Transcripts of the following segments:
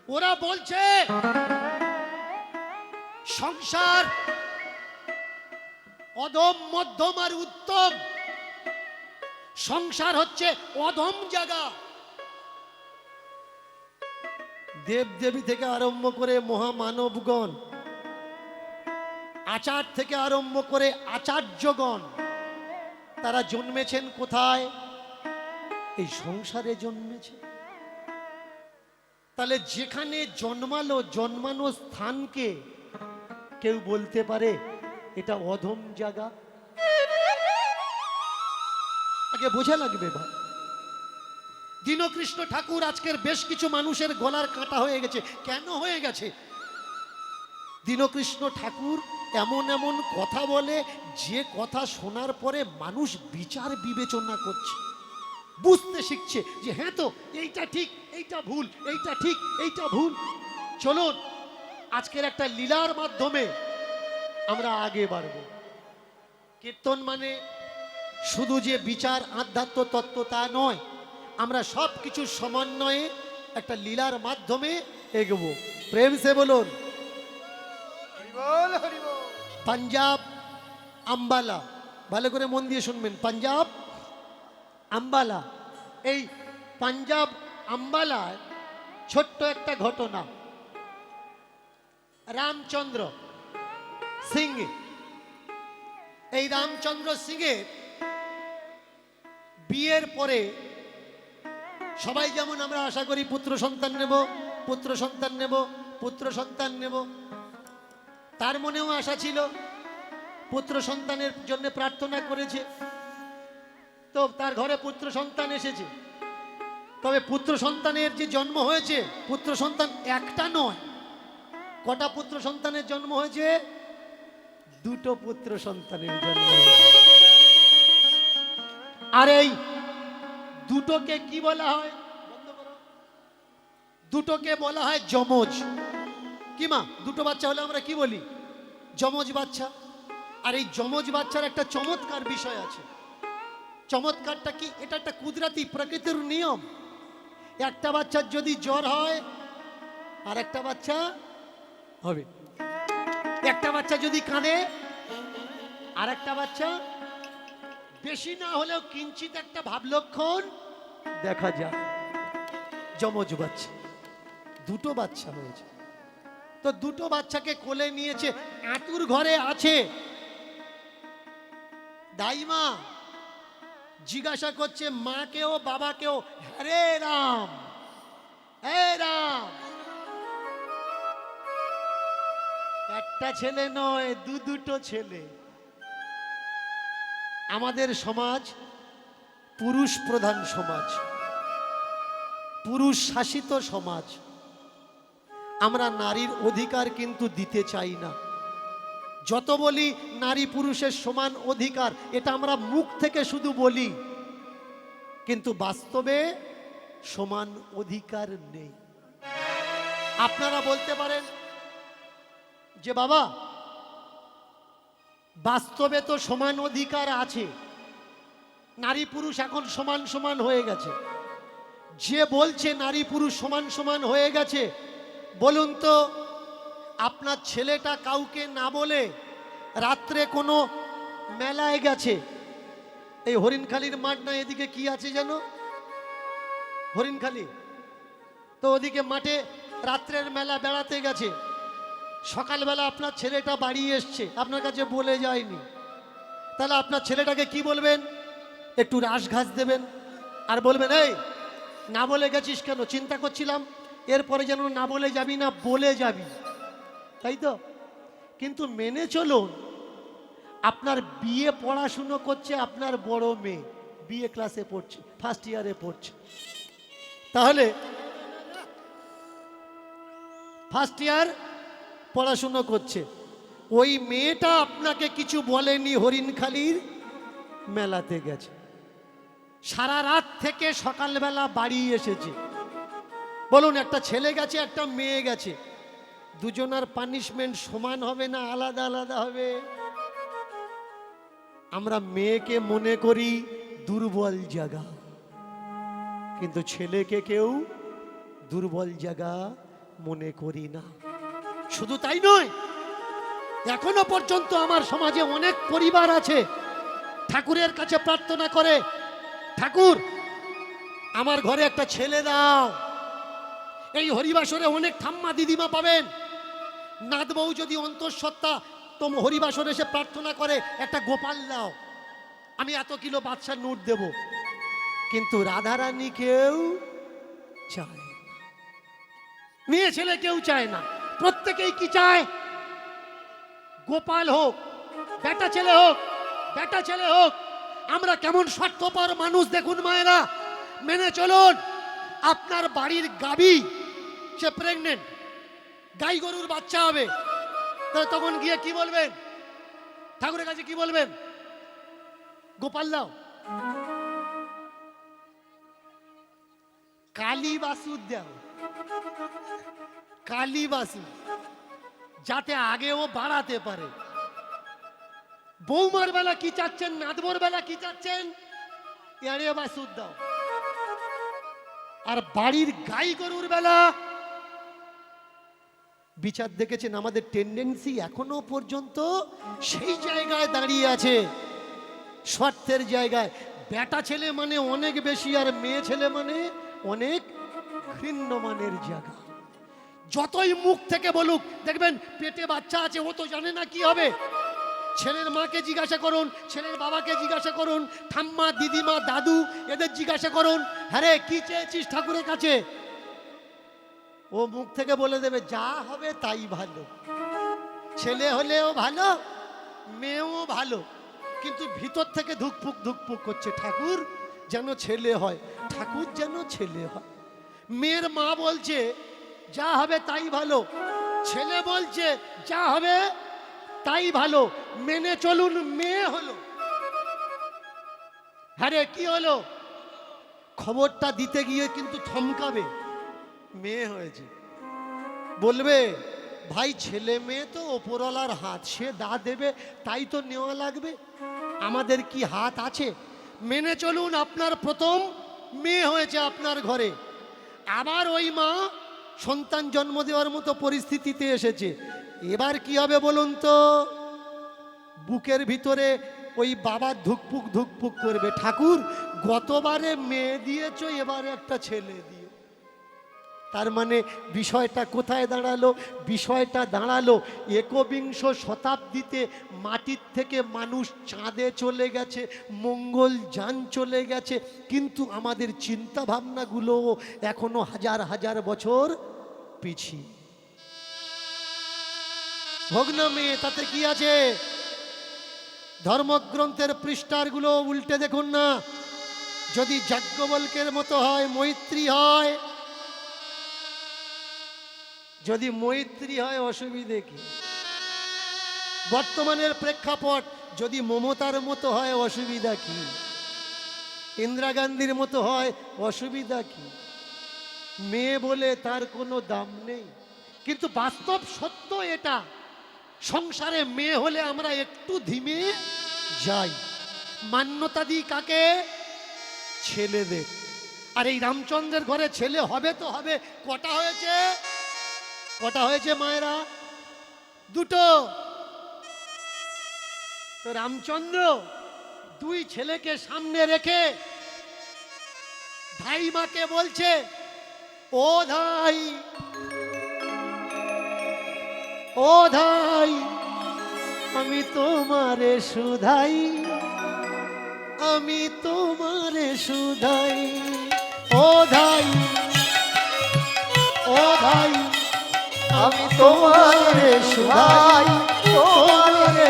ওরা বলছে সংসার অধম, মধ্যম আর উত্তম। সংসার হচ্ছে অধম জায়গা। দেব দেবী থেকে আরম্ভ করে মহামানবগণ, আচার থেকে আরম্ভ করে আচার্যগণ, তারা জন্মেছেন কোথায়? এই সংসারে জন্মেছে। তাহলে যেখানে জন্মালো, জন্মানো স্থানকে কেউ বলতে পারে এটা অধম জায়গা? আগে বোঝা লাগবে ভাই। দীনকৃষ্ণ ঠাকুর আজকের বেশ কিছু মানুষের গলার কাঁটা হয়ে গেছে। কেন হয়ে গেছে? দীনকৃষ্ণ ঠাকুর এমন এমন কথা বলে, যে কথা শোনার পরে মানুষ বিচার বিবেচনা করছে, বুঝতে শিখছে যে হ্যাঁ তো এইটা ঠিক, এইটা ভুল, এইটা ঠিক, এইটা ভুল। চলুন আজকের একটা লীলার মাধ্যমে আমরা আগে বাড়ব। কীর্তন মানে শুধু যে বিচার, আধ্যাত্ম তত্ত্ব তা নয়, আমরা সব কিছুর সমন্বয়ে একটা লীলার মাধ্যমে এগোবো। প্রেম সে বলুন পাঞ্জাব আম্বালা। ভালো করে মন দিয়ে শুনবেন, পাঞ্জাব আম্বালা। এই পাঞ্জাব আম্বালায় ছোট্ট একটা ঘটনা। রামচন্দ্র সিং, এই রামচন্দ্র সিংয়ের বিয়ের পরে সবাই যেমন আমরা আশা করি পুত্র সন্তান নেব, পুত্র সন্তান নেব, পুত্র সন্তান নেব, তার মনেও আশা ছিল, পুত্র সন্তানের জন্য প্রার্থনা করেছে। তো তার ঘরে পুত্র সন্তান এসেছে। তবে পুত্র সন্তানের যে জন্ম হয়েছে, পুত্র সন্তান একটা নয়, কটা পুত্র সন্তানের জন্ম হয়েছে? দুটো পুত্র সন্তানের জন্ম হয়েছে। আর এই দুটোকে কি বলা হয়? দুটোকে বলা হয় যমজ। কি মা, দুটো বাচ্চা হলে আমরা কি বলি? যমজ বাচ্চা। আর এই যমজ বাচ্চার একটা চমৎকার বিষয় আছে। চমৎকারটা কি? এটা একটা কুদরতি প্রকৃতির নিয়ম। একটা বাচ্চার যদি জ্বর হয় আর একটা বাচ্চা হবে, একটা বাচ্চা যদি কাঁদে আর একটা বাচ্চা, বেশি না হলেও কিঞ্চিত একটা ভাব লক্ষণ দেখা যায়। যমজ বাচ্চা, দুটো বাচ্চা হয়েছে। তো দুটো বাচ্চাকে কোলে নিয়েছে, আঁতুর ঘরে আছে। দাইমা জিজ্ঞাসা করছে মাকেও বাবাকেও, হরে রাম, হে রাম। একটা ছেলে নয়, দুটো ছেলে। আমাদের সমাজ পুরুষ প্রধান সমাজ, পুরুষ শাসিত সমাজ। আমরা নারীর অধিকার কিন্তু দিতে চাই না। যত বলি নারী পুরুষের সমান অধিকার, এটা আমরা মুখ থেকে শুধু বলি, কিন্তু বাস্তবে সমান অধিকার নেই। আপনারা বলতে পারেন যে বাবা বাস্তবে তো সমান অধিকার আছে, নারী পুরুষ এখন সমান সমান হয়ে গেছে। যে বলছে নারী পুরুষ সমান সমান হয়ে গেছে, বলুন তো আপনার ছেলেটা কাউকে না বলে রাত্রে কোনো মেলায় গেছে, এই হরিণখালির মাঠ না এদিকে কি আছে যেন, হরিণখালি, তো ওদিকে মাঠে রাত্রের মেলা বেড়াতে গেছে। সকালবেলা আপনার ছেলেটা বাড়ি এসছে, আপনার কাছে বলে যায়নি, তাহলে আপনার ছেলেটাকে কি বলবেন? একটু রাস ঘাস দেবেন আর বলবেন এই না বলে গেছিস কেন? চিন্তা করছিলাম এরপরে যেন না বলে যাবি না, বলে যাবি, তাই তো? কিন্তু মেনে চলুন, আপনার বিয়ে পড়াশুনো করছে আপনার বড় মেয়ে, বিএ ক্লাসে পড়ছে, ফার্স্ট ইয়ারে পড়ছে, তাহলে ফার্স্ট ইয়ার পড়াশুনো করছে, ওই মেয়েটা আপনাকে কিছু বলেনি, হরিণখালির মেলাতে গেছে, সারা রাত থেকে সকালবেলা বাড়ি এসেছে। বলুন একটা ছেলে গেছে একটা মেয়ে গেছে, দুজনার পানিশমেন্ট সমান হবে না আলাদা আলাদা হবে? আমরা মেয়েকে মনে করি দুর্বল জায়গা, কিন্তু ছেলেকে কেউ দুর্বল জায়গা মনে করি না। শুধু তাই নয়, এখনো পর্যন্ত আমার সমাজে অনেক পরিবার আছে ঠাকুরের কাছে প্রার্থনা করে, ঠাকুর আমার ঘরে একটা ছেলে দাও। এই হরিবাসরে অনেক ঠাম্মা দিদিমা পাবেন, নাথ বউ যদি অন্তঃসত্ত্বা তোম হরিবাসরে এসে প্রার্থনা করে একটা গোপাল দাও, আমি এত কিলো বাদশার নোট দেব। কিন্তু রাধারানী কেউ চায় না, মেয়ে ছেলে কেউ চায় না। প্রত্যেকেই কি চায়? গোপাল হোক, বেটা ছেলে হোক, বেটা ছেলে হোক। আমরা কেমন স্বার্থপর মানুষ দেখুন মায়েরা। মেনে চলুন, আপনার বাড়ির গাবি সে প্রেগনেন্ট, গাই গরুর বাচ্চা হবে, তাহলে তখন গিয়ে কি বলবেন? ঠাকুরের কাছে কি বলবেন? গোপাল দাও। কালী বাসুদ দাও, কালী বাসুদ, যাতে আগেও বাড়াতে পারে। বৌমার বেলা কি চাচ্ছেন, নাদবর বেলা কি চাচ্ছেন? এড়ে বাসুদ দাও। আর বাড়ির গাই গরুর বেলা বিচার দেখেছেন, আমাদের টেন্ডেন্সি এখনো পর্যন্ত সেই জায়গায় দাঁড়িয়ে আছে, স্বার্থের জায়গায়। বেটা ছেলে মানে অনেক বেশি, আর মেয়ে ছেলে মানে অনেক ভিন্ন মানের জায়গা। যতই মুখ থেকে বলুক, দেখবেন পেটে বাচ্চা আছে, ও তো জানে না কি হবে। ছেলের মাকে জিজ্ঞাসা করুন, ছেলের বাবাকে জিজ্ঞাসা করুন, ঠাম্মা দিদিমা দাদু এদের জিজ্ঞাসা করুন, হ্যাঁ রে কি চেয়েছিস ঠাকুরের কাছে? ও মুখ থেকে বলে দেবে যা হবে তাই ভালো। ছেলে হলেও ভালো, মেয়েও ভালো, কিন্তু ভিতর থেকে ধুকপুক ধুকপুক করছে, ঠাকুর যেন ছেলে হয়, ঠাকুর যেন ছেলে হয়। মেয়ের মা বলছে যা হবে তাই ভালো, ছেলে বলছে যা হবে তাই ভালো। মেনে চলুন, মেয়ে হলো। হ্যাঁ রে কি হলো? খবরটা দিতে গিয়ে কিন্তু থমকাবে, মেয়ে হয়েছে। বলবে ভাই ছেলে মেয়ে তো ওপরওয়ালার হাত, সে দা দেবে তাই তো নেওয়া লাগবে, আমাদের কি হাত আছে? মেনে চলুন, আপনার প্রথম মেয়ে হয়েছে আপনার ঘরে। আবার ওই মা সন্তান জন্ম দেওয়ার মতো পরিস্থিতিতে এসেছে। এবার কি হবে বলুন তো? বুকের ভিতরে ওই বাবা ধুকপুক ধুকপুক করবে, ঠাকুর গতবারে মেয়ে দিয়েছ, এবারে একটা ছেলে দিও। তার মানে বিষয়টা কোথায় দাঁড়ালো? বিষয়টা দাঁড়ালো একবিংশ শতাব্দীতে মাটির থেকে মানুষ চাঁদে চলে গেছে, মঙ্গল যান চলে গেছে, কিন্তু আমাদের চিন্তা ভাবনাগুলো এখনো হাজার হাজার বছর পিছিয়ে। হোক না মেয়ে, তাতে কি আছে? ধর্মগ্রন্থের পৃষ্ঠারগুলো উল্টে দেখুন না, যদি যাজ্ঞবল্কের মতো হয়, মৈত্রী হয়, যদি মৈত্রী হয় অসুবিধে কি? বর্তমানের প্রেক্ষাপট যদি মমতার মতো হয় অসুবিধা কি? ইন্দিরা গান্ধীর মতো হয় অসুবিধা কি? মেয়ে বলে তার কোনো দাম নেই, কিন্তু বাস্তব সত্য এটা। সংসারে মেয়ে হলে আমরা একটু ধিমে যাই। মান্যতা দিই কাকে? ছেলেদের। আর এই রামচন্দ্রের ঘরে ছেলে হবে তো হবে। কটা হয়েছে? কটা হয়েছে মায়েরা? দুটো। তো রামচন্দ্র দুই ছেলেকে সামনে রেখে ধাইমাকে বলছে, ও ধাই, ও ধাই, আমি তোমারে সুধাই, আমি তোমারে সুধাই। ও ধাই, ও ধাই, আমি তোমারে সুধাই, তোমারে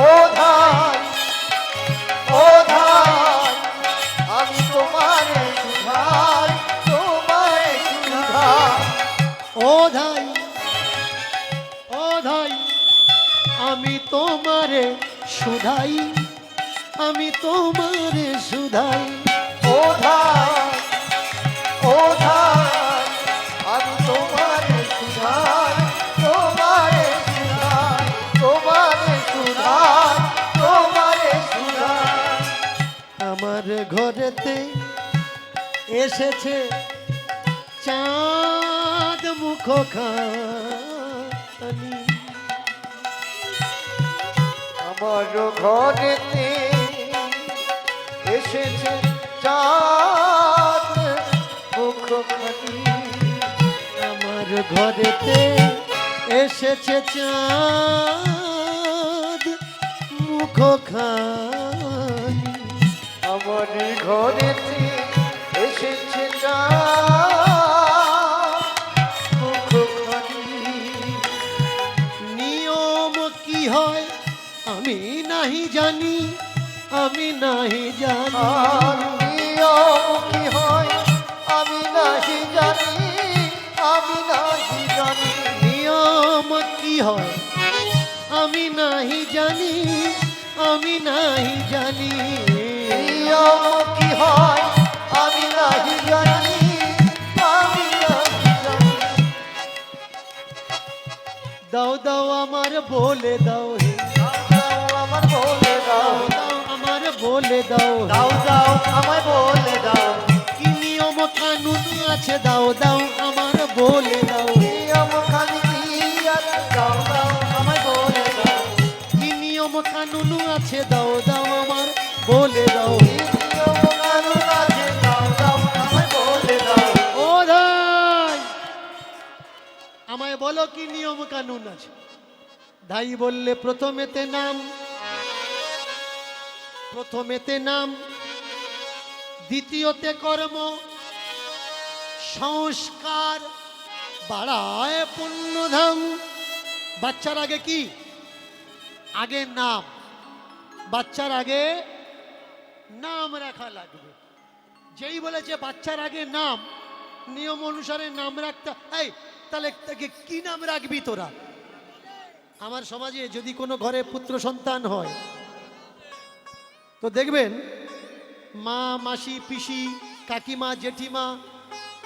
ও ধাই, ও ধাই, আমি তোমারে সুধাই, তোমারে সুধাই। ও ধাই, ও ধাই, আমি তোমারে সুধাই, আমি তোমারে সুধাই। ও ধাই, ও ধাই, আমি তোমারে সুধাই, তোমারে সুধাই, তোমারে সুধাই, তোমারে সুধাই। আমার ঘরেতে এসেছে চাঁদ মুখখানি। আমার ঘরেতে এসেছে চাঁদ মুখখানি। আমার ঘরেতে এসেছে চাঁদ মুখখানি। আমার ঘরেতে এসেছে চাঁদ মুখখানি। নিয়ম কি হয় আমি নাহি জানি, আমি নাহি জানি। আর নিয়ম কি হয় আমি নাহি জানি, আমি নাহি জানি। নিয়ম কি হয় আমি নাহি জানি, আমি নাহি জানি। নিয়ম কি হয় আমি নাহি জানি, আমি নাহি জানি। দাও দাও আমার বলে দাও হে, দাও আমার বলে দাও, দাও আমার বলে দাও হে। দাও দাও আমায় বলে দাও। কি নিয়ম কানুন আছে দাও দাও আমার বলে দাও হে। নিয়ম খালি কি আছে দাও দাও আমায় বলে দাও। কি নিয়ম কানুন আছে দাও দাও আমার বলে দাও হে। নিয়ম কানুন আছে দাও দাও আমায় বলে দাও। ও ধাই আমায় বলো কি নিয়ম কানুন আছে। ধাই বললে প্রথমেতে নাম, প্রথমেতে নাম, দ্বিতীয়তে কর্ম, সংস্কার বাড়ায় পুণ্যধাম। বাচ্চার আগে কি? আগে নাম। বাচ্চার আগে নাম রাখা লাগবে। যেই বলেছে বাচ্চার আগে নাম, নিয়ম অনুসারে নাম রাখতে। এই তাহলে তাকে কি নাম রাখবি তোরা? আমার সমাজে যদি কোনো ঘরে পুত্র সন্তান হয় তো দেখবেন মা, মাসি, পিসি, কাকিমা, জেঠিমা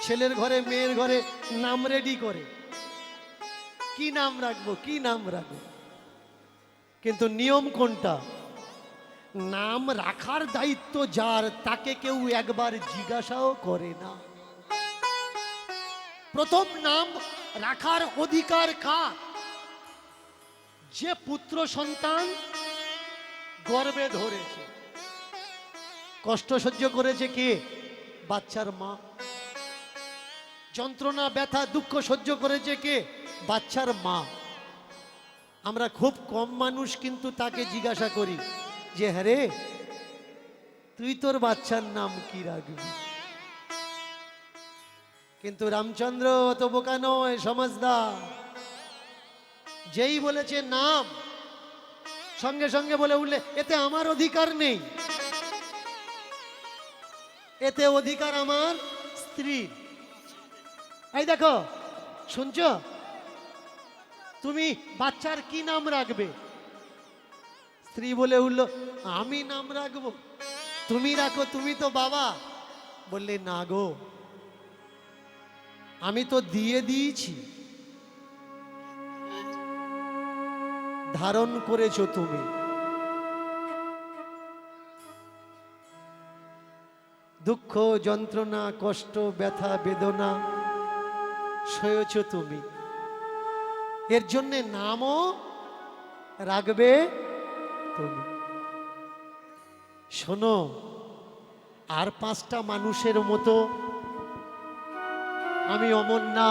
ছেলের ঘরে মেয়ের ঘরে নাম রেডি করে। কি নাম রাখবো, কি নাম রাখবো। কিন্তু নিয়ম কোনটা? নাম রাখার দায়িত্ব যার, তাকে কেউ একবার জিজ্ঞাসাও করে না। প্রথম নাম রাখার অধিকার কার? যে পুত্র সন্তান গর্ভে ধরেছে। কষ্ট সহ্য করেছে কে? বাচ্চার মা। যন্ত্রণা, ব্যথা, দুঃখ সহ্য করেছে কে? বাচ্চার মা। আমরা খুব কম মানুষ কিন্তু তাকে জিজ্ঞাসা করি যে হ্যাঁ রে, তুই তোর বাচ্চার নাম কি রাখবি? কিন্তু রামচন্দ্র অত বোকা নয়, সমাজদার। যেই বলেছে নাম, সঙ্গে সঙ্গে বলে উঠলে এতে আমার অধিকার নেই, এতে অধিকার আমার স্ত্রীর। এই দেখো, শুনছ? তুমি বাচ্চার কি নাম রাখবে? স্ত্রী বলে উঠল আমি নাম রাখবো। তুমি রাখো, তুমি তো বাবা। বললে না গো, আমি তো দিয়ে দিয়েছি, ধারণ করেছো তুমি। দুঃখ, যন্ত্রণা, কষ্ট, ব্যথা, বেদনা সয়েছ তুমি। এর জন্যে নামও রাখবে তুমি। শোনো, আর 5টা মানুষের মতো আমি অমন না।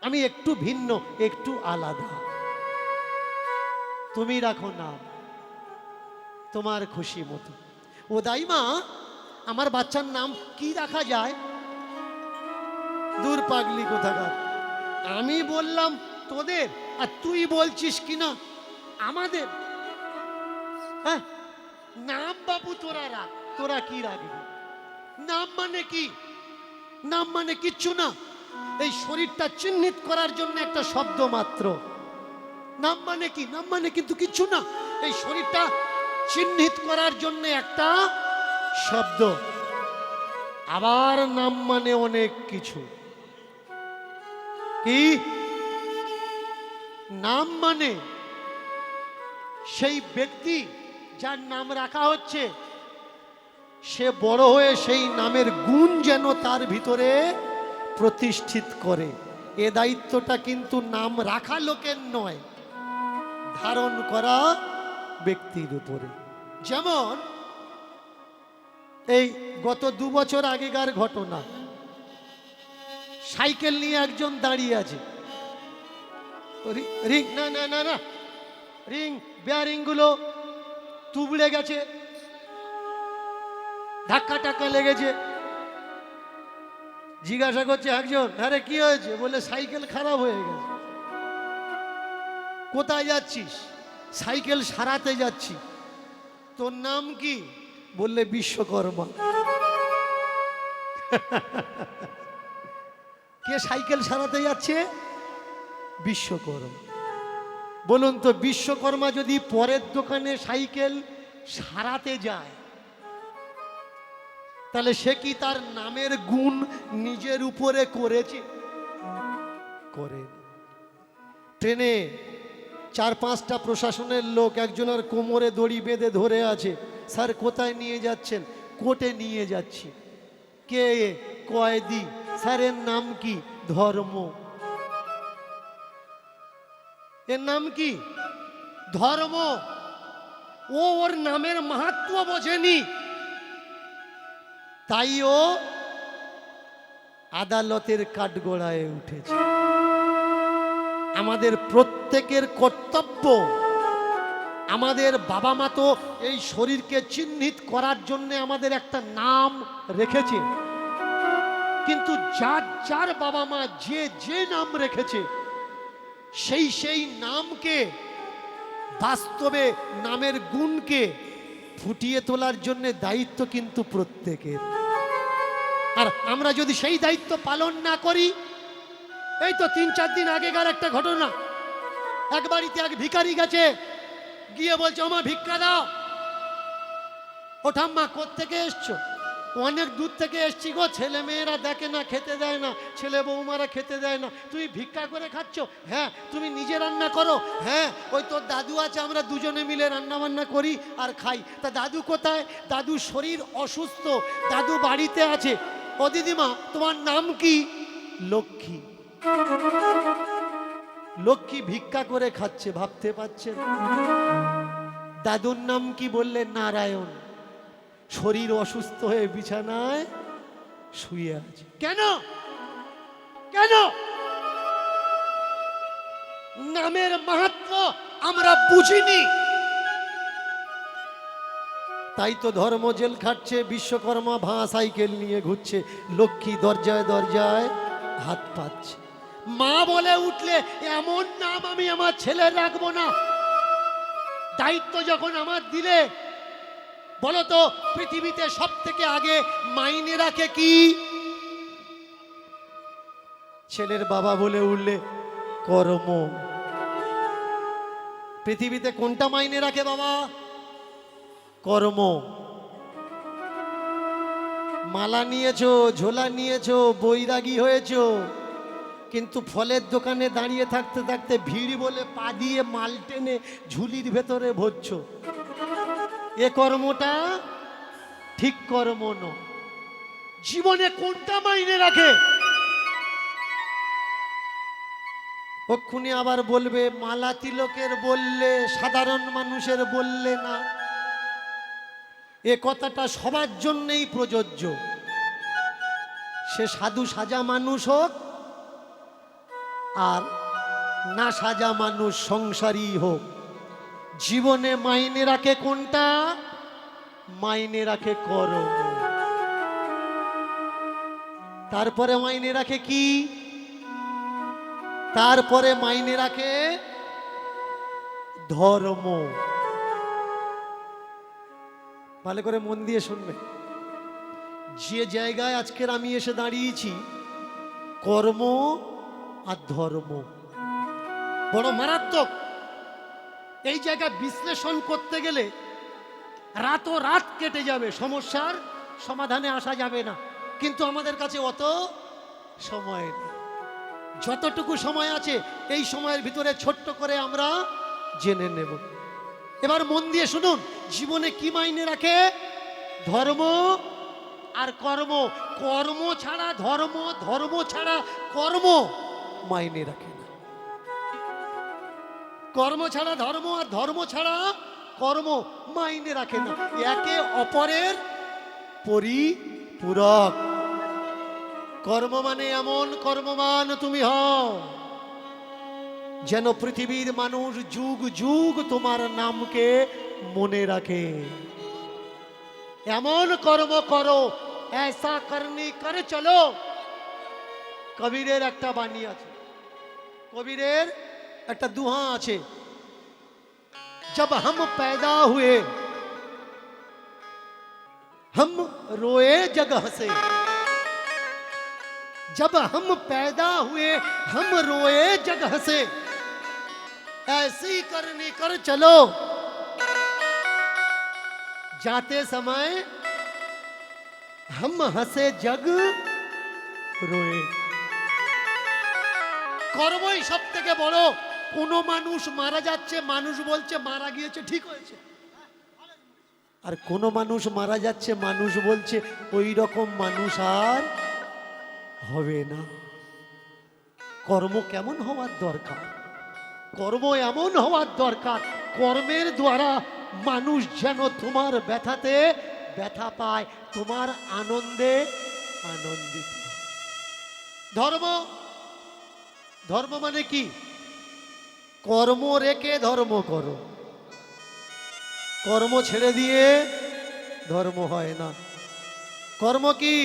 আমি একটু ভিন্ন, একটু আলাদা। তুমি রাখো নাম তোমার খুশি মতো। ও দাইমা, আমার বাচ্চার নাম কি রাখা যায়? দূর পাগলি কোথাকার। আমি বললাম তোদের, আর তুই বলছিস কিনা আমাদের। হ্যাঁ, নাম বাবু তোরা রাখ। তোরা কি রাখবি? নাম মানে কি? নাম মানে কিচ্ছু না। এই শরীরটা চিহ্নিত করার জন্য একটা শব্দ মাত্র। নাম মানে কি? নাম মানে কিন্তু কিচ্ছু না। এই শরীরটা চিহ্নিত করার জন্য একটা শব্দ। আবার নাম মানে অনেক কিছু। কি নাম মানে? সেই ব্যক্তি যার নাম রাখা হচ্ছে সে বড় হয়ে সেই নামের গুণ যেন তার ভিতরে প্রতিষ্ঠিত করে। এ দায়িত্বটা কিন্তু নাম রাখা লোকের নয়, ধারণ করা ব্যক্তির উপরে। যেমন এই গত 2 বছর আগেকার ঘটনা, সাইকেল নিয়ে একজন দাঁড়িয়ে আছে, রিং না না না না রিং বেয়ারিং গুলো তুবড়ে গেছে, ধাক্কা টাক্কা লেগেছে। জিজ্ঞাসা করছে একজন, আরে কি হয়েছে? বলে সাইকেল খারাপ হয়ে গেছে। কোথায় যাচ্ছিস? সাইকেল সারাতে যাচ্ছি। তোর নাম কি? বললে বিশ্বকর্মা। কে সাইকেল সারাতে যাচ্ছে? বিশ্বকর্মা। বলুন তো, বিশ্বকর্মা যদি পরের দোকানে সাইকেল সারাতে যায়, তাহলে সে কি তার নামের গুণ নিজের উপরে করেছে? করে। ট্রেনে 4-5টা প্রশাসনের লোক একজনের কোমরে দড়ি বেঁধে ধরে আছে। স্যার কোথায় নিয়ে যাচ্ছেন? কোর্টে নিয়ে যাচ্ছি। কে? কয়েদি। স্যারের নাম কি? ধর্ম। এর নাম কি? ধর্ম। ও ওর নামের মাহাত্ম্য বোঝেনি, তাই ও আদালতের কাঠগড়ায় উঠেছে। আমাদের প্রত্যেকের কর্তব্য, আমাদের বাবা মা তো এই শরীরকে চিহ্নিত করার জন্য আমাদের একটা নাম রেখেছে, কিন্তু যার যার বাবা মা যে যে নাম রেখেছে, সেই সেই নামকে, বাস্তবে নামের গুণকে ফুটিয়ে তোলার জন্য দায়িত্ব কিন্তু প্রত্যেকের। আর আমরা যদি সেই দায়িত্ব পালন না করি, এই তো 3-4 দিন আগেকার একটা ঘটনা, এক বাড়িতে এক ভিখারি গেছে, গিয়ে বলছে আমার ভিক্ষা দাও। ও ঠাম্মা কোত্থেকে এসছো? অনেক দূর থেকে এসছি গো, ছেলে মেয়েরা দেখে না, খেতে দেয় না, ছেলে বৌমারা খেতে দেয় না, তুমি ভিক্ষা করে খাচ্ছ? হ্যাঁ। তুমি নিজে রান্না করো? হ্যাঁ। ওই তোর দাদু আছে, আমরা দুজনে মিলে রান্না বান্না করি আর খাই। তা দাদু কোথায়? দাদু শরীর অসুস্থ, দাদু বাড়িতে আছে। ও দিদিমা তোমার নাম কি? লক্ষ্মী। লক্ষ্মী ভিক্ষা করে খাচ্ছে, ভাবতে পারছেন? দাদুর নাম কি? বললে নারায়ণ। শরীর অসুস্থ হয়ে বিছানায় শুয়ে আছে। কেন? কেন? নামের মাহাত্ম্য আমরা বুঝিনি, তাই তো ধর্ম জেল খাটছে, বিশ্বকর্মা ভাঁ সাইকেল নিয়ে ঘুরছে, লক্ষ্মী দরজায় দরজায় হাত পাচ্ছে। মা বলে উঠলে এমন নাম আমি আমার ছেলে রাখবো না। দায়িত্ব যখন আমার দিলে, বলো তো পৃথিবীতে সব থেকে আগে মাইনে রাখে কি? ছেলের বাবা বলে উঠলে কর্ম। পৃথিবীতে কোনটা মাইনে রাখে বাবা? কর্ম। মালা নিয়েছো, ঝোলা নিয়েছো, বৈরাগী হয়েছো, কিন্তু ফলের দোকানে দাঁড়িয়ে থাকতে থাকতে ভিড় বলে পা দিয়ে মাল টেনে ঝুলির ভেতরে ভরছো। এ কর্মটা ঠিক কর্ম নয়। জীবনে কোনটা মাইনে রাখে? ওক্ষুনি আবার বলবে মালা তিলকের বললে, সাধারণ মানুষের বললে না। এ কথাটা সবার জন্যই প্রযোজ্য, সে সাধু সাজা মানুষ হোক আর না সাজা মানুষ, সংসারী হোক। জীবনে মাইনে রাখে কোনটা? মাইনে রাখে কর্ম। তারপরে মাইনে রাখে কি? তারপরে মাইনে রাখে ধর্ম। ভালো করে মন দিয়ে শুনবে। যে জায়গায় আজকের আমি এসে দাঁড়িয়েছি, কর্ম আর ধর্ম বড় মারাত্মক। এই জায়গায় বিশ্লেষণ করতে গেলে রাত কেটে যাবে, সমস্যার সমাধানে আসা যাবে না, কিন্তু আমাদের কাছে অত সময় নেই। যতটুকু সময় আছে এই সময়ের ভিতরে ছোট্ট করে আমরা জেনে নেব। এবার মন দিয়ে শুনুন, জীবনে কি মাইনে রাখে? ধর্ম আর কর্ম, কর্ম ছাড়া ধর্ম, ধর্ম ছাড়া কর্ম মাইনে রাখে না। কর্ম ছাড়া ধর্ম আর ধর্ম ছাড়া কর্ম মাইনে রাখে না, একে অপরের পরিপূরক। কর্ম মানে এমন কর্মমান তুমি হও যেন পৃথিবীর মানুষ যুগ যুগ তোমার নামকে মনে রাখে। এমন কর্ম করো, ऐसा करनी করে চলো। কবিরের একটা বাণী আছে, কবিরের একটা দুহা আছে, जब हम पैदा हुए हम रोए जगह से, जब हम पैदा हुए हम रोए जगह से, ऐसी करनी कर चलो जाते समय हम हंसे जग रोए। কর্মই সব থেকে বড়। কোনো মানুষ মারা যাচ্ছে, মানুষ বলছে মারা গিয়েছে ঠিক হয়েছে, আর কোনো মানুষ মারা যাচ্ছে, মানুষ বলছে ওই রকম মানুষ আর হবে না। কর্ম কেমন হওয়ার দরকার, কর্ম এমন হওয়ার দরকার, কর্মের দ্বারা মানুষ যেন তোমার ব্যথাতে ব্যথা পায়, তোমার আনন্দে আনন্দিত। ধর্ম, ধর্ম মানে কি? কর্ম রেখে ধর্ম করো, কর্ম ছেড়ে দিয়ে ধর্ম হয় না। কর্ম কি?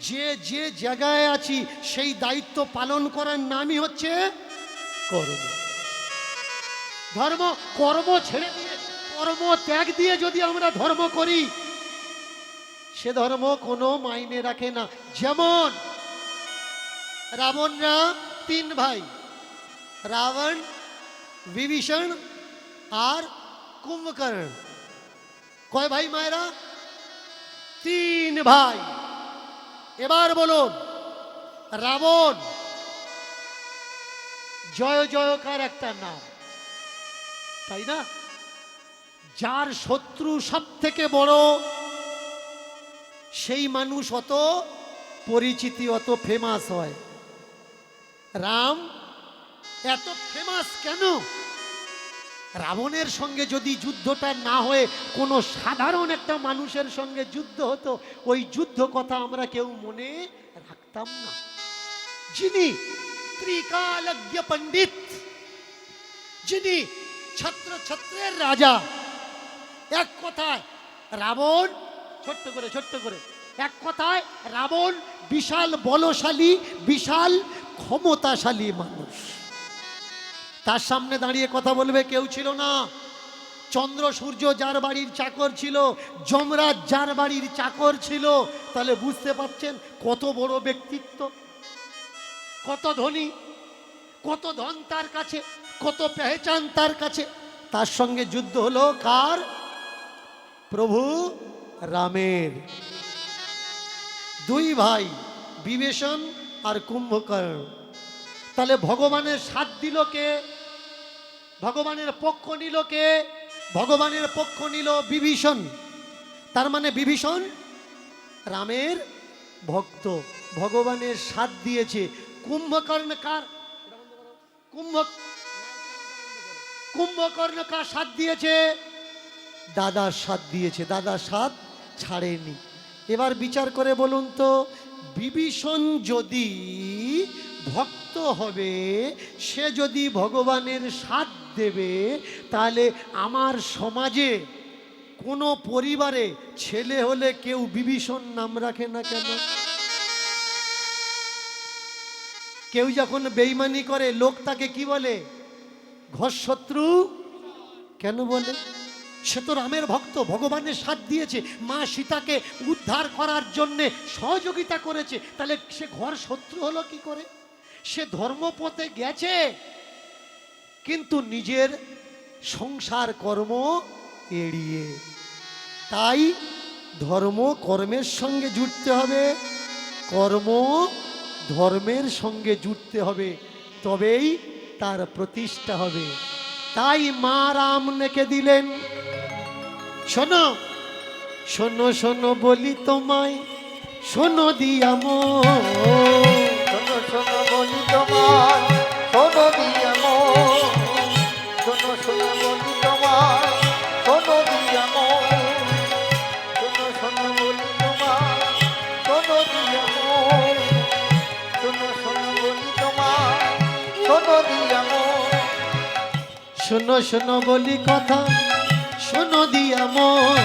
যে যে জায়গায় আছি সেই দায়িত্ব পালন করার নামই হচ্ছে কর্ম। ধর্ম, কর্ম ছেড়ে দিয়ে, কর্ম ত্যাগ দিয়ে যদি আমরা ধর্ম করি, সে ধর্ম কোনো মাইনে রাখে না। যেমন রাবণরা তিন ভাই, রাবণ, বিভীষণ আর কুম্ভকর্ণ। কয় ভাই মায়েরা? তিন ভাই। এবার বলুন, রাবণ জয় জয়কার একটা নাম, তাই না? যার শত্রু সব থেকে বড়, সেই মানুষ অত পরিচিতি, অত ফেমাস হয়। রাম এত ফেমাস কেন? রাবণের সঙ্গে যদি যুদ্ধটা না হয়ে কোনো সাধারণ একটা মানুষের সঙ্গে যুদ্ধ হতো, ওই যুদ্ধ কথা আমরা কেউ মনে রাখতাম না। যিনি ত্রিকালজ্ঞ পণ্ডিত, যিনি ছত্র ছত্রের রাজা, এক কথায় রাবণ, ছোট্ট করে এক কথায় রাবণ বিশাল বলশালী, বিশাল ক্ষমতাশালী মানুষ। তার সামনে দাঁড়িয়ে কথা বলবে কেউ ছিল না। চন্দ্র সূর্য যার বাড়ির চাকর ছিল, যমরাজ যার বাড়ির চাকর ছিল, তাহলে বুঝতে পারছেন কত বড় ব্যক্তিত্ব, কত ধনী, কত ধন তার কাছে, কত পেহচান তার কাছে। তার সঙ্গে যুদ্ধ হলো কার? প্রভু রামের। দুই ভাই, বিভীষণ আর কুম্ভকর্ণ। তাহলে ভগবানের সাথ দিল কে? ভগবানের পক্ষ নিল কে? ভগবানের পক্ষ নিল বিভীষণ। তার মানে বিভীষণ রামের ভক্ত, ভগবানের সাথ দিয়েছে। কুম্ভকর্ণ কার? কুম্ভকর্ণ কার সাথ দিয়েছে? দাদার সাথ দিয়েছে, দাদার সাথ ছাড়েনি। এবার বিচার করে বলুন তো, বিভীষণ যদি ভক্ত হবে, সে যদি ভগবানের সাথ দেবে, তাহলে আমার সমাজে কোনো পরিবারে ছেলে হলে কেউ বিভীষণ নাম রাখে না কেন? কেউ যখন বেঈমানি করে, লোক তাকে কি বলে? ঘরশত্রু কেন বলে? সে তো রামের ভক্ত, ভগবানের সাথ দিয়েছে, মা সীতাকে উদ্ধার করার জন্যে সহযোগিতা করেছে, তাহলে সে ঘর শত্রু হলো কি করে? সে ধর্মপথে গেছে, কিন্তু নিজের সংসার কর্ম এড়িয়ে। তাই ধর্ম কর্মের সঙ্গে জুড়তে হবে, কর্ম ধর্মের সঙ্গে জুড়তে হবে, তবেই তার প্রতিষ্ঠা হবে। তাই মা রাম নেকে দিলেন। শোনো, শোনো শোনো বলি তোমায়, শোনো দিয়া মন। শোনো শোনো বলি তোমায়, শোনো দিয়া মন। শোনো শোনো বলি তোমায়, শোনো দিয়া মন। শোনো শোনো বলি তোমায়, শোনো দিয়া মন। শোনো শোনো বলি তোমায়, শোনো দিয়া মন। শোনো শোনো বলি কথা, শোনো দিয়া মন।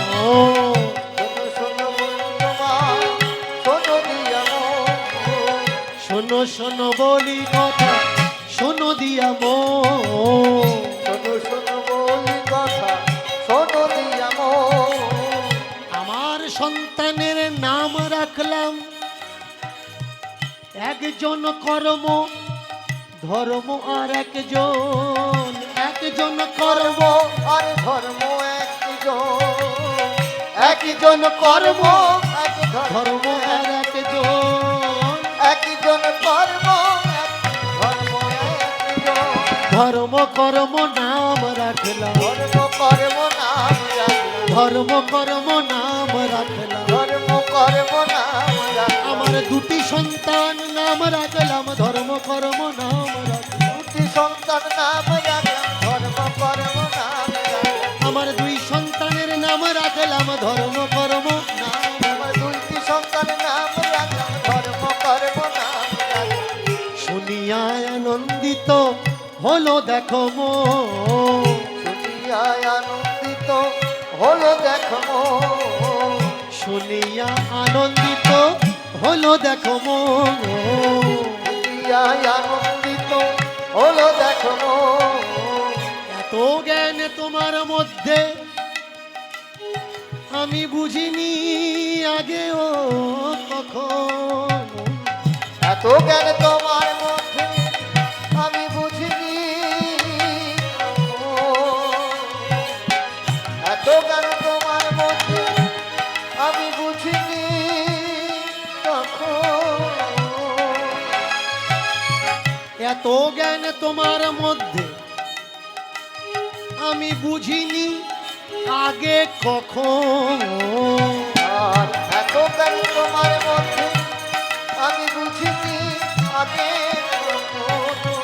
শোনো শোনো বলি তোমায়, শোনো দিয়া মন। শোনো শোনো বলি কথা, শোনো দিয়া মন। শোনো শোনো বলি কথা, শোনো দিয়া মন। আমার সন্তানের নাম রাখলাম একজন কর্ম ধর্ম, আর একজন একজন কর্ম আর ধর্ম একজন কর্ম এক ধর্ম আর একজন একজন কর্ম এক ধর্ম একজন ধর্ম কর্ম নাম রাখলাম, ধর্ম কর্ম নাম রাখলাম, ধর্ম কর্ম নাম রাখলাম। ধর্ম কর্ম নাম রাখলাম। আমার দুটি সন্তান নাম রাখলাম, ধর্ম কর্ম নাম রাখলাম। দুটি সন্তান নাম রাখলাম, ধর্ম কর্ম নাম রাখলাম। আমার দুই সন্তানের নাম রাখলাম, ধর্ম কর্ম নাম। আমার দুইটি সন্তান নাম রাখলাম, ধর্ম কর্ম নাম রাখলাম। শুনিয়া আনন্দিত হলো দেখো মন। শুনিয়া আনন্দিত হলো দেখো মন। শুনিয়া আনন্দিত হলো দেখো মন। শুনিয়া আনন্দিত হলো দেখো মন। এত জ্ঞান তোমার মধ্যে আমি বুঝিনি আগেও কখন। এত জ্ঞান তোমার মধ্যে আমি বুঝিনি। এত জ্ঞান তোমার মধ্যে আমি বুঝিনি তখন। এত জ্ঞান তোমার মধ্যে আমি বুঝিনি আগে কখন। আর এত জ্ঞান তোমার মধ্যে আমি বুঝিনি আগে কখনো।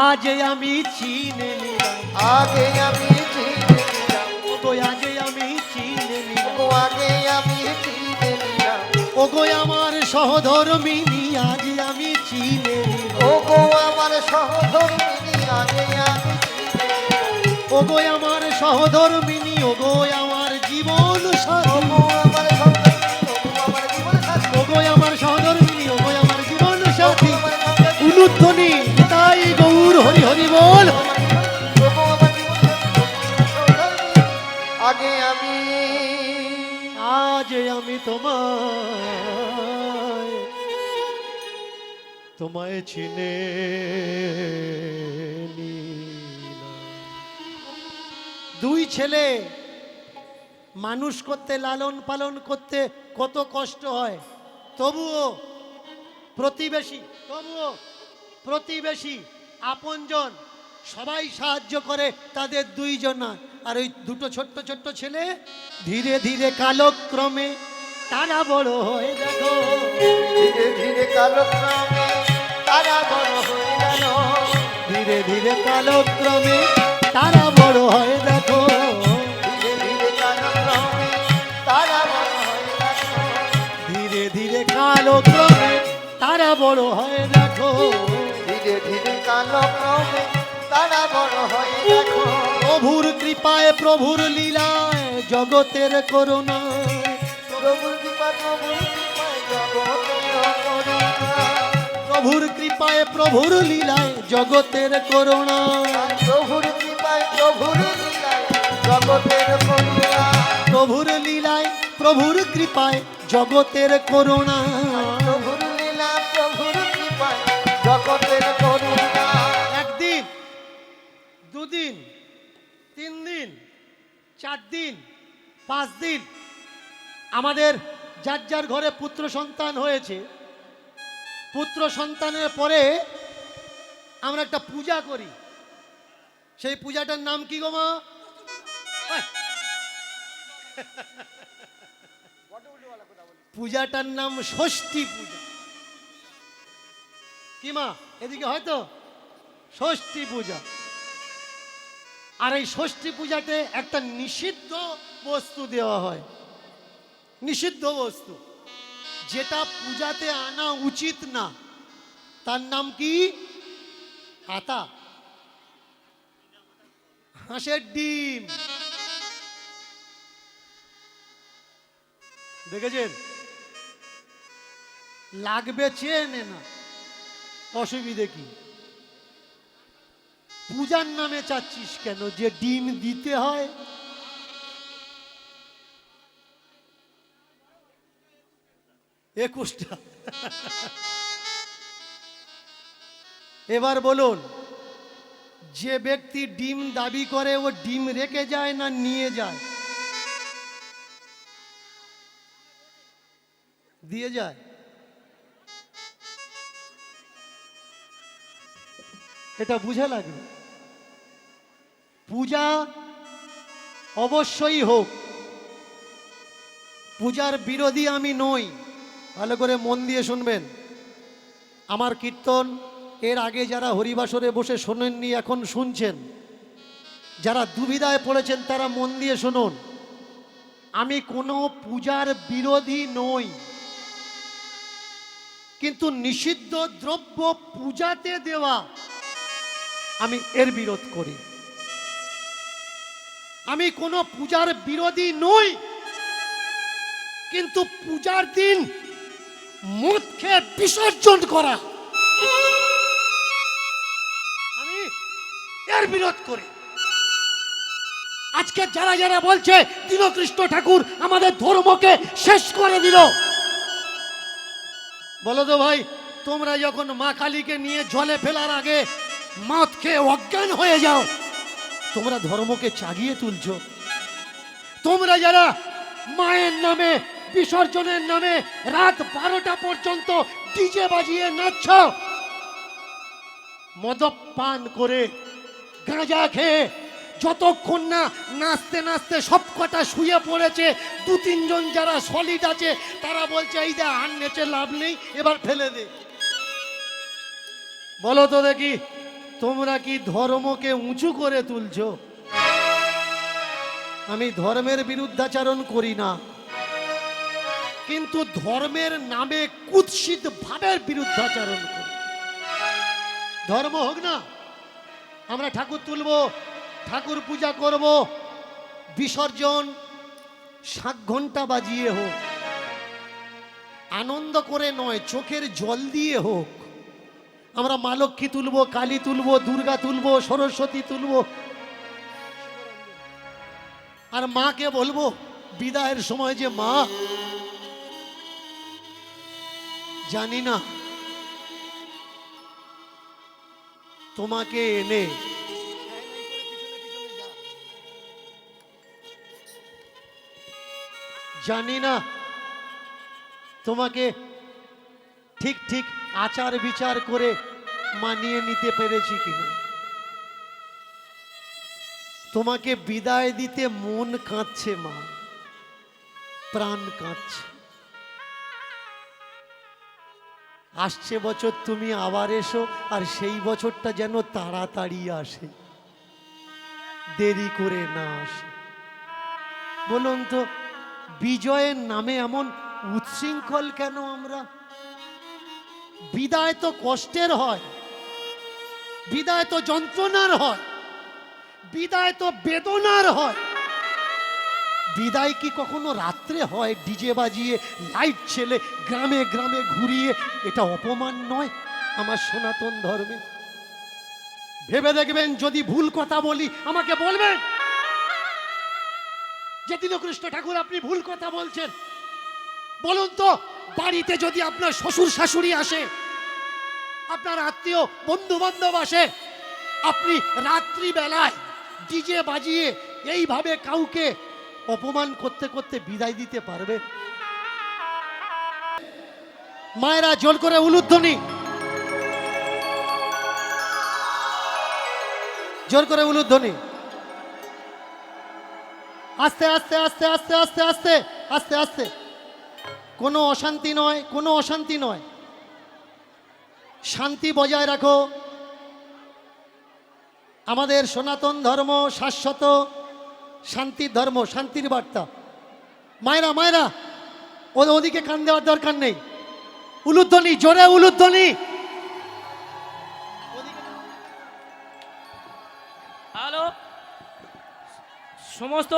আজ আমি চিনে নিলাম, আগে আমি চিনে নিলাম, ওগো আজ আমি চিনে নিলাম। ও আগে আমি চিনে নিলাম। ওগো আমার সহধর্মিনী আজ আমি চিনে নিলাম। ও গো আমার সহধর্মিনী আগে আমি চিনে নিলাম। ওগো আমার সহধর্মিনী, ওগো আমার জীবন ও সাথী। গো আমার সহধর্মিনী, ও গো আমার জীবন সাথী। ওগো আমার সহধর্মিনী, ওগো আমার জীবন ও গো সাথী। আমার সহধর্মিনী, উলুধ্বনি তাই গৌর হরি হরি বল। ও গো আমার জীবন সাথী, সহধর্মিনী আগে আমি। আজ আমি তোমায় তোমায় চিনে নিলাম। দুই ছেলে মানুষ করতে, লালন পালন করতে কত কষ্ট হয়, তবুও প্রতিবেশী আপনজন সবাই সাহায্য করে তাদের দুইজনা। আর ওই দুটো ছোট্ট ছোট্ট ছেলে ধীরে ধীরে কালক্রমে তারা বড় হয়ে দেখো। ধীরে ধীরে কালক্রমে তারা বড় হয়ে গেল। ধীরে ধীরে কালক্রমে তারা বড় হয়ে দেখো। ধীরে ধীরে কালক্রমে তারা বড় হয়ে গেল। ধীরে ধীরে কালক্রমে তারা বড় হয়ে দেখো। ধীরে ধীরে কালক্রমে তারা বড় হয়ে দেখো। প্রভুর কৃপায় প্রভুর লীলায় জগতের করুণা। প্রভুর কৃপা, প্রভুর কৃপায় জগতের করুণা। প্রভুর কৃপায় প্রভুর লীলায় জগতের করুণা। প্রভুর কৃপায়, প্রভুর লীলায় জগতের করুণা। প্রভুর লীলায় প্রভুর কৃপায় জগতের করুণা। প্রভুর লীলা, প্রভুর কৃপায় জগতের করুণা। একদিন, দুদিন, 3 দিন, 4 দিন, 5 দিন আমাদের যার যার ঘরে পুত্র সন্তান হয়েছে। পুত্র সন্তানের পরে আমরা একটা পূজা করি। সেই পূজাটার নাম কি গো মা? পূজাটার নাম ষষ্ঠী পূজা। কি মা এদিকে হয়তো ষষ্ঠী পূজা। আর এই ষষ্ঠী পূজাতে একটা নিষিদ্ধ বস্তু দেওয়া হয়, নিষিদ্ধ বস্তু যেটা পূজাতে আনা উচিত না। তার নাম কি? আতা, হাঁসের ডিম। দেখেছেন? লাগবে চেনে না, অসুবিধে কি? পূজার নামে চাচ্ছিস কেন যে ডিম দিতে হয়? একুশটা। এবার বলুন, যে ব্যক্তি ডিম দাবি করে ও ডিম রেখে যায় না নিয়ে যায়? দিয়ে যায়। এটা বুঝে লাগবে। পূজা অবশ্যই হোক, পূজার বিরোধী আমি নই। ভালো করে মন দিয়ে শুনবেন। আমার কীর্তন এর আগে যারা হরিবাসরে বসে শোনেননি এখন শুনছেন, যারা দুবিধায় পড়েছেন তারা মন দিয়ে শুনুন। আমি কোনো পূজার বিরোধী নই, কিন্তু নিষিদ্ধ দ্রব্য পূজাতে দেওয়া আমি এর বিরোধ করি। আমি কোনো পূজার বিরোধী নই, কিন্তু পূজার দিন মদ খেয়ে বিসর্জন করা আমি এর বিরোধ করি। আজকে যারা যারা বলছে দীনকৃষ্ণ ঠাকুর আমাদের ধর্মকে শেষ করে দিল, বলো তো ভাই, তোমরা যখন মা কালীকে নিয়ে জলে ফেলার আগে মদ খেয়ে অজ্ঞান হয়ে যাও, তোমরা ধর্মকে চাগিয়ে তুলছো। তোমরা যারা মায়ের নামে বিসর্জনের নামে রাত 12টা পর্যন্ত ডিজে বাজিয়ে নাচছ, মদ্যপান করে গাঁজা খেয়ে যতক্ষণ না নাচতে নাচতে সবকটা শুয়ে পড়েছে, 2-3 জন যারা সলিড আছে তারা বলছে এই দা আর নেচে লাভ নেই, এবার ফেলে দে। বলো তো দেখি, তোমরা কি ধর্মকে উঁচু করে তুলছো? আমি ধর্মের বিরুদ্ধাচরণ করি না, কিন্তু ধর্মের নামে কুৎসিত ভাবের বিরুদ্ধাচরণ করি। ধর্ম হোক না, আমরা ঠাকুর তুলব, ঠাকুর পূজা করব, বিসর্জন 7 ঘন্টা বাজিয়ে হোক, আনন্দ করে নয়, চোখের জল দিয়ে হোক। আমরা মা লক্ষ্মী তুলব, কালী তুলব, দুর্গা তুলব, সরস্বতী তুলব। আর মাকে বলবো বিদায়ের সময় যে মা, জানি না তোমাকে এনে জানি না তোমাকে ঠিক ঠিক আচার বিচার করে মানিয়ে নিতে পেরেছি কিনা। তোমাকে বিদায় দিতে মন কাঁদছে মা, প্রাণ কাঁদছে। আসছে বছর তুমি আবার এসো, আর সেই বছরটা যেন তাড়াতাড়ি আসে, দেরি করে না আসে। বলুন তো, বিজয়ের নামে এমন উচ্ছৃঙ্খল কেন আমরা? বিদায় তো কষ্টের হয়, বিদায় তো যন্ত্রণার হয়, বিদায় তো বেদনার হয়। বিদায় কি কখনো রাত্রে হয় ডিজে বাজিয়ে লাইট ছেলে গ্রামে গ্রামে ঘুরিয়ে? এটা অপমান নয় আমার সনাতন ধর্মে? ভেবে দেখবেন, যদি ভুল কথা বলি আমাকে বলবেন যে দীনকৃষ্ণ ঠাকুর আপনি ভুল কথা বলছেন। বলুন তো, বাড়িতে যদি আপনার শ্বশুর শাশুড়ি আসে, আপনার আত্মীয় বন্ধু বান্ধব আসে, আপনি রাত্রিবেলায় ডিজে বাজিয়ে এইভাবে কাউকে অপমান করতে করতে বিদায় দিতে পারবে? মায়েরা জোর করে উলুধ্বনি, জোর করে উলুধ্বনি। আস্তে আস্তে আস্তে আস্তে আস্তে আস্তে আস্তে আস্তে, কোনো অশান্তি নয়, কোনো অশান্তি নয়, শান্তি বজায় রাখো। আমাদের সনাতন ধর্ম শাশ্বত শান্তির ধর্ম, শান্তির বার্তা। মায়েরা মায়েরা, ওদিকে কান দেওয়ার দরকার নেই। উলুধ্বনি, জোরে উলুধ্বনি। হ্যালো, সমস্ত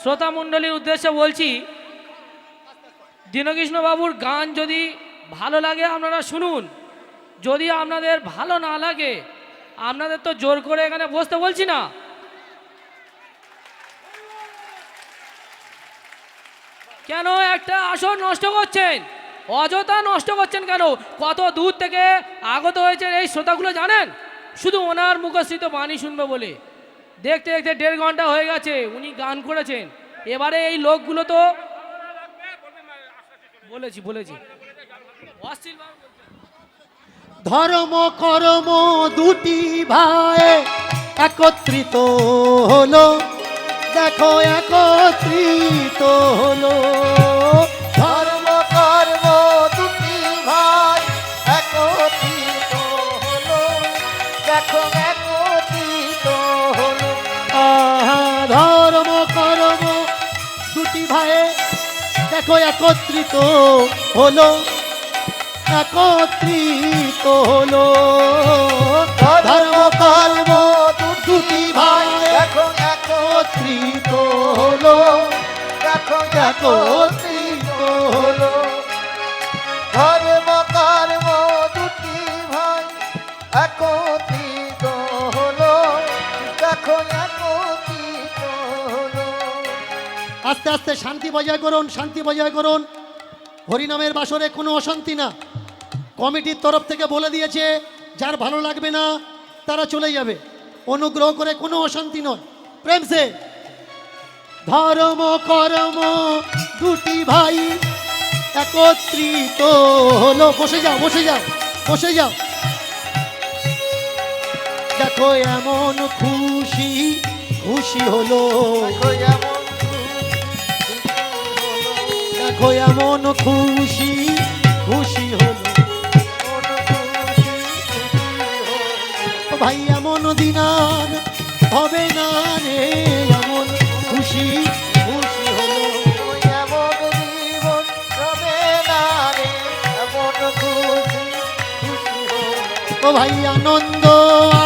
শ্রোতা মণ্ডলীর উদ্দেশ্যে বলছি, দীনকৃষ্ণ বাবুর গান যদি ভালো লাগে আপনারা শুনুন, যদি আপনাদের ভালো না লাগে আপনাদের তো জোর করে এখানে বসতে বলছি না। কেন একটা আসর নষ্ট করছেন? অযথা নষ্ট করছেন কেন? কত দূর থেকে আগত হয়েছে এই শ্রোতাগুলো জানেন? শুধু ওনার মুখস্থিত বাণী শুনবে বলে। দেখতে দেখতে 1.5 ঘন্টা হয়ে গেছে উনি গান করেছেন। এবারে এই লোকগুলো তো বলেছি অশ্লীল ভাবে বলছে। ধর্ম কর্ম দুটি ভাই একত্রিত হলো, দেখো একত্রিত হলো। ধর্ম কর্ম দুটি ভাই একত্রিত হলো, দেখো একত্রিত হলো। আহা, ধর্ম কর্ম দুটি ভাই দেখো একত্রিত হলো, একত্রিত হলো। ধর্ম কর্ম দুটি ভাই দেখো একত্রিত হলো, দেখো একত্রিত হলো। ধর্ম কর্ম দুটি ভাই একত্রিত হলো, দেখো একত্রিত হলো। আস্তে আস্তে শান্তি বজায় করুন, শান্তি বজায় করুন। হরিনামের বাসরে কোনো অশান্তি না। কমিটির তরফ থেকে বলে দিয়েছে যার ভালো লাগবে না তারা চলে যাবে। অনুগ্রহ করে কোনো অশান্তি নয়, প্রেম সে। ধর্ম কর্ম দুটি ভাই একত্রিত হলো। বসে যাও, বসে যাও, বসে যাও। দেখো এমন খুশি খুশি হলো, দেখো এমন দেখো এমন খুশি খুশি হলো। ও ভাই এমন দিন আর হবে না রে, এমন খুশি খুশি হলো। এমন জীবন রবে না রে, এমন খুশি খুশি হলো। ও ভাই আনন্দ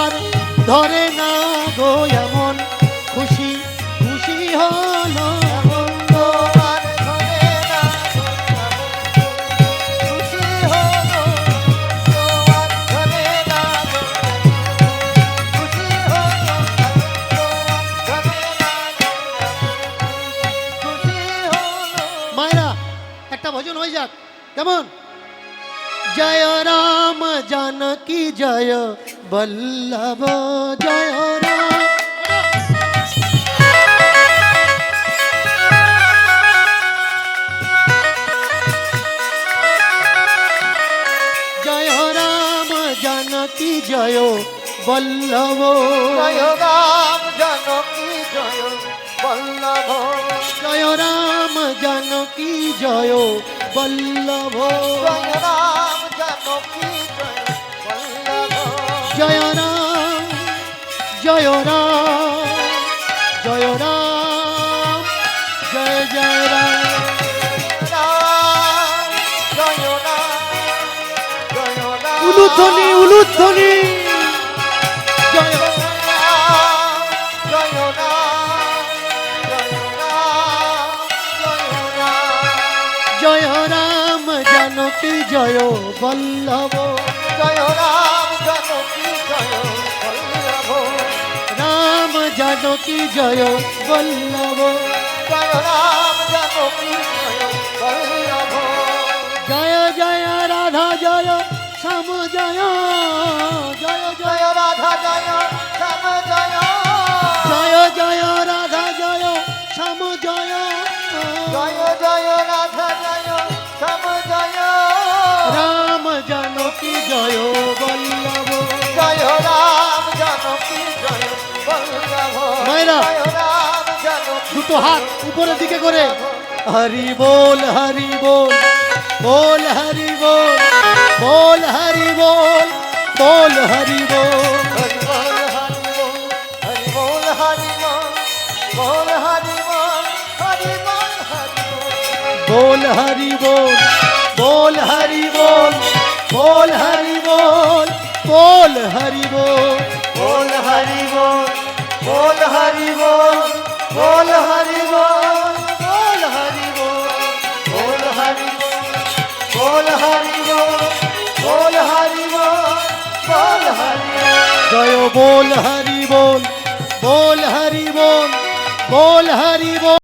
আর ধরে না গো, এমন খুশি খুশি হলো। এমন তোমার ধরে না, এমন খুশি হলো। তোমার ধরে না, খুশি হলো। তোমার ধরে না, খুশি হলো। মায়েরা, একটা ভজন হয়ে যাক, কেমন? জয় রাম জানকী জয় বল্লভ জয় রাম। জয় রাম জানকী জয় বল্লভ, জয় রাম জানকী জয় বল্লভ। জয় রাম জানকী জয় বল্লভ, জয় রাম জানকী জয় বল্লভ। জয় রাম জয় রাম জয় রাম জয় জয় রাম। রাম জয় রাম জয় রাম। উলুধ্বনি উলুধ্বনি। জয় জয় রাম জয় রাম জয় রাম জয় রাম। জয় রাম জানকী জয় বল্লভ, জয় রাম জানকী জয় বল্লভ। রাম জানকী জয় বল্লভ। জয় রাম জানকী জয় বল্লভ। জয় জয় রাধা জয় শ্যাম জয়, জয় জয় জয় রাধা জয় শ্যাম জয়। জয় জয় রাধা জয় শ্যাম জয়। জয় জয় রাধা জয় শ্যাম জয়। রাম জানকী জয় বল্লভ। জয় রাম জানকী জয় বল্লভ। মায়েরা, জয় রাম জানকী দুটো হাত উপরের দিকে করে হরি বল হরি বল, বল হরি বল, বল হরি বল, বল হরি বল। হরি বল হরি বল, হরি বল হরি বল, বল হরি বল, হরি বল হরি বল। बोल हरि बोल, बोल हरि बोल, बोल हरि बोल, बोल हरि बोल। बोल हरि बोल, बोल हरि बोल, बोल हरि बोल, बोल हरि बोल, बोल हरि बोल, बोल हरि बोल, बोल हरि बोल, बोल हरि बोल। जय बोल हरि बोल, बोल हरि बोल, बोल हरि बोल।